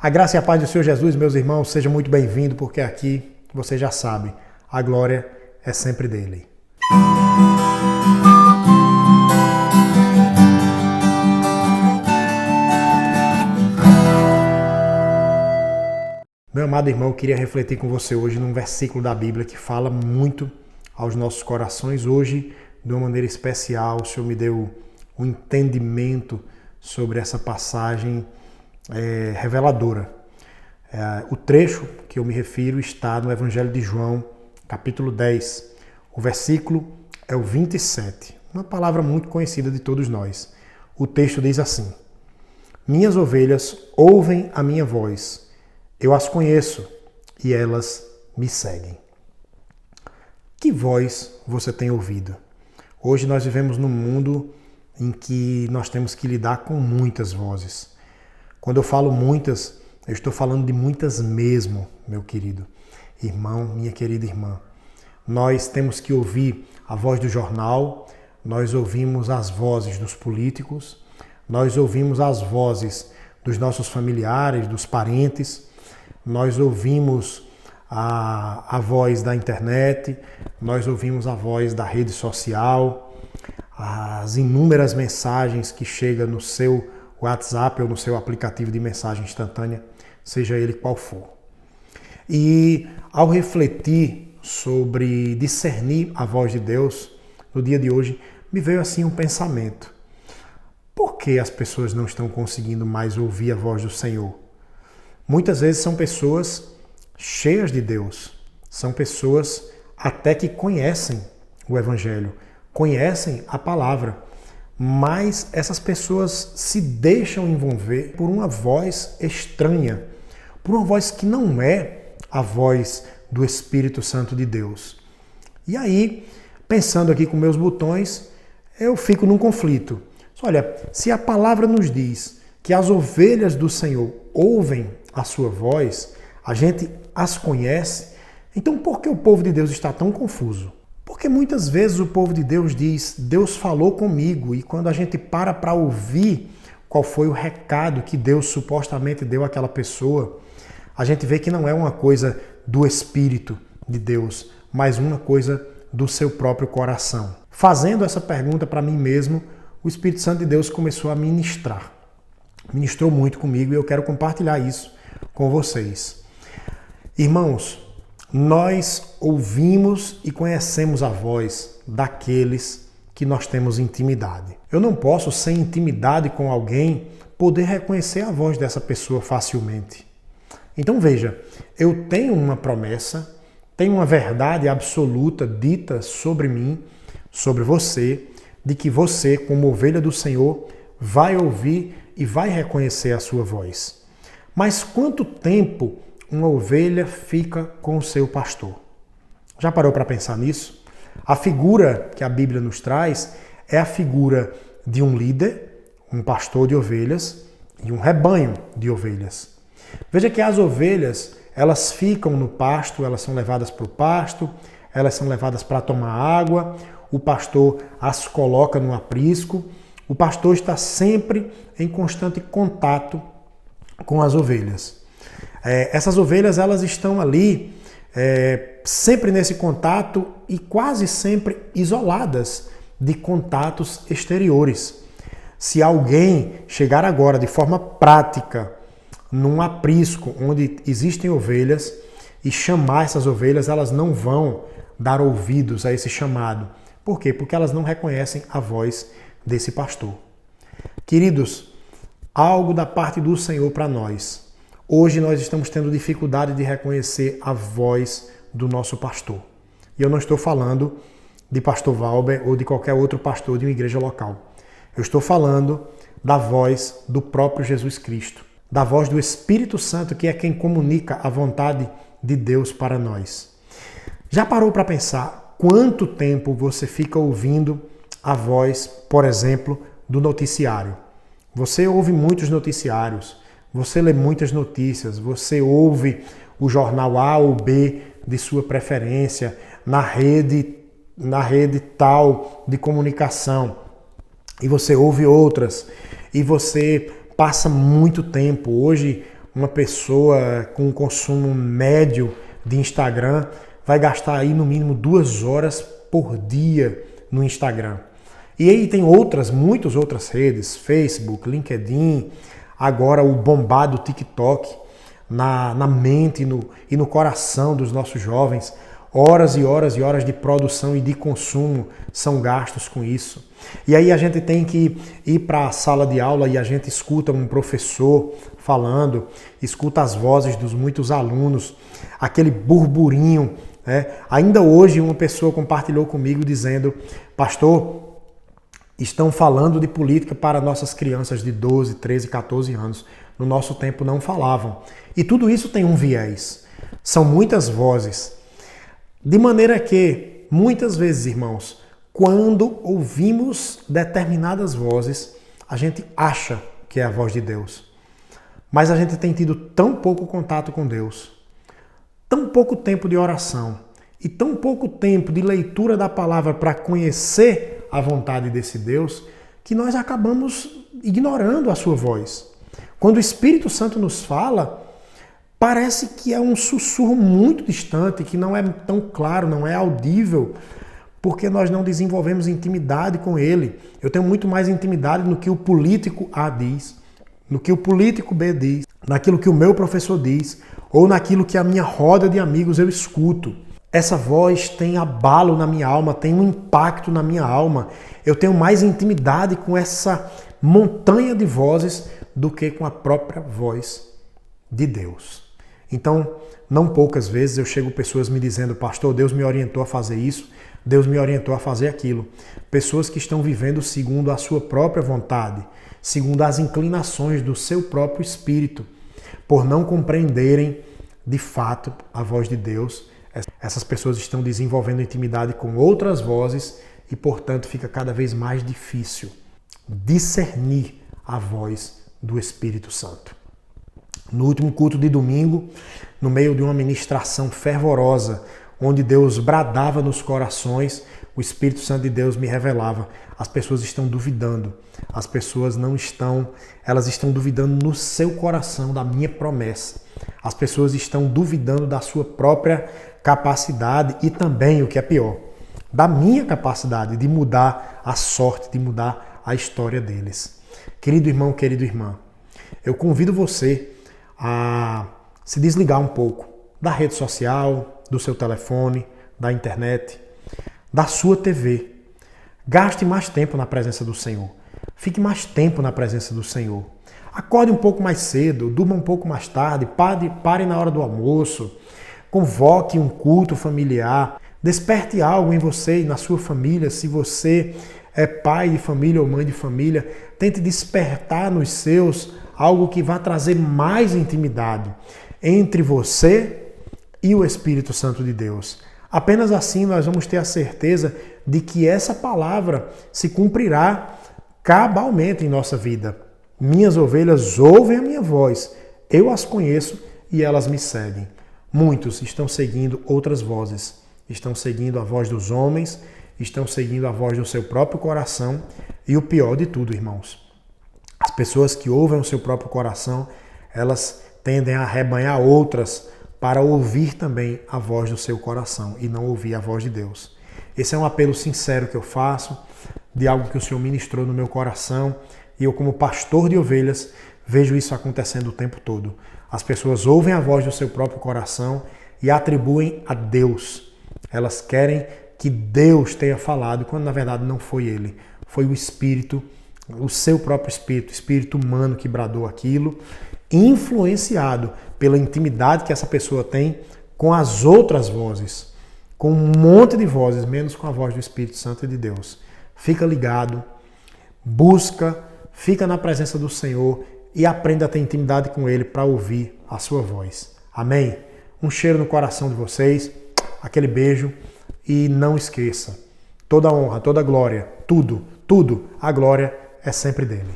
A graça e a paz do Senhor Jesus, meus irmãos, seja muito bem-vindo, porque aqui, você já sabe, a glória é sempre dele. Meu amado irmão, eu queria refletir com você hoje num versículo da Bíblia que fala muito aos nossos corações. Hoje, de uma maneira especial, o Senhor me deu um entendimento sobre essa passagem reveladora. O trecho que eu me refiro está no Evangelho de João, capítulo 10. O versículo é o 27, uma palavra muito conhecida de todos nós. O texto diz assim: Minhas ovelhas ouvem a minha voz. Eu as conheço e elas me seguem. Que voz você tem ouvido? Hoje nós vivemos num mundo em que nós temos que lidar com muitas vozes. Quando eu falo muitas, eu estou falando de muitas mesmo, meu querido irmão, minha querida irmã. Nós temos que ouvir a voz do jornal, nós ouvimos as vozes dos políticos, nós ouvimos as vozes dos nossos familiares, dos parentes, nós ouvimos a voz da internet, nós ouvimos a voz da rede social, as inúmeras mensagens que chegam no seu WhatsApp ou no seu aplicativo de mensagem instantânea, seja ele qual for. E ao refletir sobre discernir a voz de Deus, no dia de hoje, me veio assim um pensamento. Por que as pessoas não estão conseguindo mais ouvir a voz do Senhor? Muitas vezes são pessoas cheias de Deus, são pessoas até que conhecem o Evangelho, conhecem a palavra, mas essas pessoas se deixam envolver por uma voz estranha, por uma voz que não é a voz do Espírito Santo de Deus. E aí, pensando aqui com meus botões, eu fico num conflito. Olha, se a palavra nos diz que as ovelhas do Senhor ouvem a sua voz, a gente as conhece, então por que o povo de Deus está tão confuso? Porque muitas vezes o povo de Deus diz, Deus falou comigo, e quando a gente para ouvir qual foi o recado que Deus supostamente deu àquela pessoa, a gente vê que não é uma coisa do Espírito de Deus, mas uma coisa do seu próprio coração. Fazendo essa pergunta para mim mesmo, o Espírito Santo de Deus começou a ministrar. Ministrou muito comigo e eu quero compartilhar isso com vocês. Irmãos, nós ouvimos e conhecemos a voz daqueles que nós temos intimidade. Eu não posso, sem intimidade com alguém, poder reconhecer a voz dessa pessoa facilmente. Então veja, eu tenho uma promessa, tenho uma verdade absoluta dita sobre mim, sobre você, de que você, como ovelha do Senhor, vai ouvir e vai reconhecer a sua voz. Mas quanto tempo uma ovelha fica com o seu pastor? Já parou para pensar nisso? A figura que a Bíblia nos traz é a figura de um líder, um pastor de ovelhas e um rebanho de ovelhas. Veja que as ovelhas, elas ficam no pasto, elas são levadas para o pasto, elas são levadas para tomar água, o pastor as coloca no aprisco, o pastor está sempre em constante contato com as ovelhas. Essas ovelhas, elas estão ali sempre nesse contato e quase sempre isoladas de contatos exteriores. Se alguém chegar agora de forma prática num aprisco onde existem ovelhas e chamar essas ovelhas, elas não vão dar ouvidos a esse chamado. Por quê? Porque elas não reconhecem a voz desse pastor. Queridos, algo da parte do Senhor para nós. Hoje nós estamos tendo dificuldade de reconhecer a voz do nosso pastor. E eu não estou falando de pastor Valber ou de qualquer outro pastor de uma igreja local. Eu estou falando da voz do próprio Jesus Cristo, da voz do Espírito Santo, que é quem comunica a vontade de Deus para nós. Já parou para pensar quanto tempo você fica ouvindo a voz, por exemplo, do noticiário? Você ouve muitos noticiários, você lê muitas notícias, você ouve o jornal A ou B de sua preferência na rede tal de comunicação, e você ouve outras, e você passa muito tempo. Hoje, uma pessoa com um consumo médio de Instagram vai gastar aí no mínimo 2 horas por dia no Instagram. E aí tem muitas outras redes, Facebook, LinkedIn, agora o bombado TikTok, na mente e no coração dos nossos jovens. Horas e horas e horas de produção e de consumo são gastos com isso. E aí a gente tem que ir para a sala de aula e a gente escuta um professor falando, escuta as vozes dos muitos alunos, aquele burburinho, né? Ainda hoje uma pessoa compartilhou comigo dizendo: pastor, estão falando de política para nossas crianças de 12, 13, 14 anos. No nosso tempo não falavam. E tudo isso tem um viés. São muitas vozes. De maneira que, muitas vezes, irmãos, quando ouvimos determinadas vozes, a gente acha que é a voz de Deus. Mas a gente tem tido tão pouco contato com Deus, tão pouco tempo de oração e tão pouco tempo de leitura da palavra para conhecer a vontade desse Deus, que nós acabamos ignorando a sua voz. Quando o Espírito Santo nos fala, parece que é um sussurro muito distante, que não é tão claro, não é audível, porque nós não desenvolvemos intimidade com ele. Eu tenho muito mais intimidade no que o político A diz, no que o político B diz, naquilo que o meu professor diz, ou naquilo que a minha roda de amigos eu escuto. Essa voz tem abalo na minha alma, tem um impacto na minha alma. Eu tenho mais intimidade com essa montanha de vozes do que com a própria voz de Deus. Então, não poucas vezes eu chego pessoas me dizendo: pastor, Deus me orientou a fazer isso, Deus me orientou a fazer aquilo. Pessoas que estão vivendo segundo a sua própria vontade, segundo as inclinações do seu próprio espírito, por não compreenderem de fato a voz de Deus. Essas pessoas estão desenvolvendo intimidade com outras vozes e, portanto, fica cada vez mais difícil discernir a voz do Espírito Santo. No último culto de domingo, no meio de uma ministração fervorosa, onde Deus bradava nos corações, o Espírito Santo de Deus me revelava: as pessoas estão duvidando, as pessoas não estão, elas estão duvidando no seu coração da minha promessa. As pessoas estão duvidando da sua própria capacidade e também, o que é pior, da minha capacidade de mudar a sorte, de mudar a história deles. Querido irmão, querida irmã, eu convido você a se desligar um pouco da rede social, do seu telefone, da internet, da sua TV. Gaste mais tempo na presença do Senhor. Fique mais tempo na presença do Senhor. Acorde um pouco mais cedo, durma um pouco mais tarde, pare na hora do almoço, convoque um culto familiar, desperte algo em você e na sua família. Se você é pai de família ou mãe de família, tente despertar nos seus algo que vai trazer mais intimidade entre você e o Espírito Santo de Deus. Apenas assim nós vamos ter a certeza de que essa palavra se cumprirá cabalmente em nossa vida. Minhas ovelhas ouvem a minha voz, eu as conheço e elas me seguem. Muitos estão seguindo outras vozes, estão seguindo a voz dos homens, estão seguindo a voz do seu próprio coração e o pior de tudo, irmãos, as pessoas que ouvem o seu próprio coração, elas tendem a arrebanhar outras para ouvir também a voz do seu coração e não ouvir a voz de Deus. Esse é um apelo sincero que eu faço, de algo que o Senhor ministrou no meu coração, e eu, como pastor de ovelhas, vejo isso acontecendo o tempo todo. As pessoas ouvem a voz do seu próprio coração e atribuem a Deus. Elas querem que Deus tenha falado, quando na verdade não foi Ele. Foi o Espírito, o seu próprio Espírito, o Espírito humano que bradou aquilo, influenciado pela intimidade que essa pessoa tem com as outras vozes, com um monte de vozes, menos com a voz do Espírito Santo de Deus. Fica ligado, busca, fica na presença do Senhor e aprenda a ter intimidade com Ele para ouvir a sua voz. Amém? Um cheiro no coração de vocês, aquele beijo, e não esqueça, toda honra, toda glória, tudo, a glória é sempre dele.